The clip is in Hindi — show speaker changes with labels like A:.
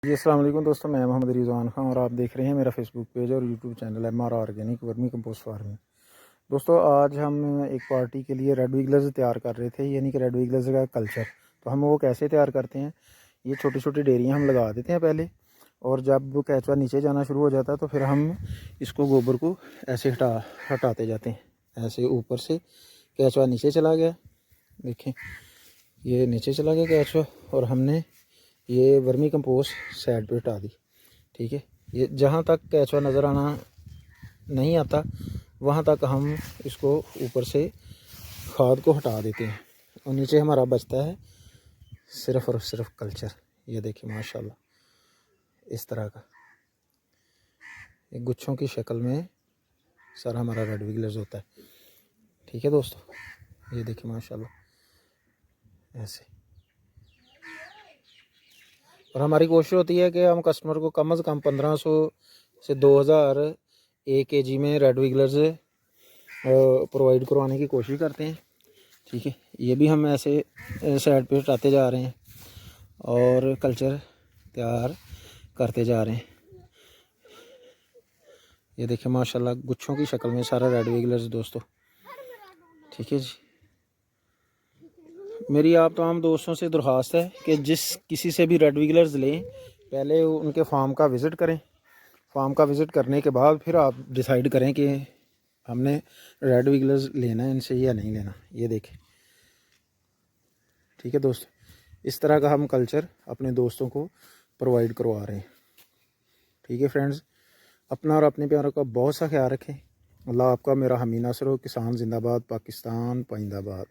A: जी अस्सलाम वालेकुम दोस्तों, मैं मोहम्मद रिजवान खान और आप देख रहे हैं मेरा फेसबुक पेज और YouTube channel MR organic vermi compost farming. दोस्तों आज हम एक पार्टी के लिए रेड विगलर्स तैयार कर रहे थे, यानी कि रेड विगलर्स का कल्चर। तो हम वो कैसे तैयार करते हैं, ये छोटी छोटी डेरियाँ हम लगा देते हैं पहले, और जब वो कैचवा नीचे जाना शुरू हो जाता है तो फिर हम इसको गोबर को ऐसे हटाते जाते हैं। ऐसे ऊपर से कैचवा नीचे चला गया, देखें ये नीचे चला गया कैचवा, और हमने ये वर्मी कंपोस्ट साइड पे हटा दी। ठीक है, ये जहाँ तक कैचवा नज़र आना नहीं आता वहाँ तक हम इसको ऊपर से खाद को हटा देते हैं, और नीचे हमारा बचता है सिर्फ़ और सिर्फ कल्चर। ये देखिए माशाल्लाह इस तरह का एक गुच्छों की शक्ल में सारा हमारा रेड विगलर्स होता है। ठीक है दोस्तों, ये देखिए माशाल्लाह ऐसे। और हमारी कोशिश होती है कि हम कस्टमर को कम से कम 1500 से 2000 1 kg में रेड विगलर्स प्रोवाइड करवाने की कोशिश करते हैं। ठीक है, ये भी हम ऐसे साइड पे हटाते जा रहे हैं और कल्चर तैयार करते जा रहे हैं। ये देखिए माशाल्लाह गुच्छों की शक्ल में सारा रेड विगलर्स दोस्तों। ठीक है जी, मेरी आप तमाम दोस्तों से दरख्वास्त है कि जिस किसी से भी रेड विगलर्स लें, पहले उनके फार्म का विज़िट करें। फार्म का विज़िट करने के बाद फिर आप डिसाइड करें कि हमने रेड विगलर्स लेना है इनसे या नहीं लेना। ये देखें, ठीक है दोस्तों, इस तरह का हम कल्चर अपने दोस्तों को प्रोवाइड करवा रहे हैं। ठीक है फ्रेंड्स, अपना और अपने प्यारों का बहुत सा ख्याल रखें। अल्लाह आपका मेरा हामी नासर हो। किसान जिंदाबाद, पाकिस्तान पाइंदाबाद।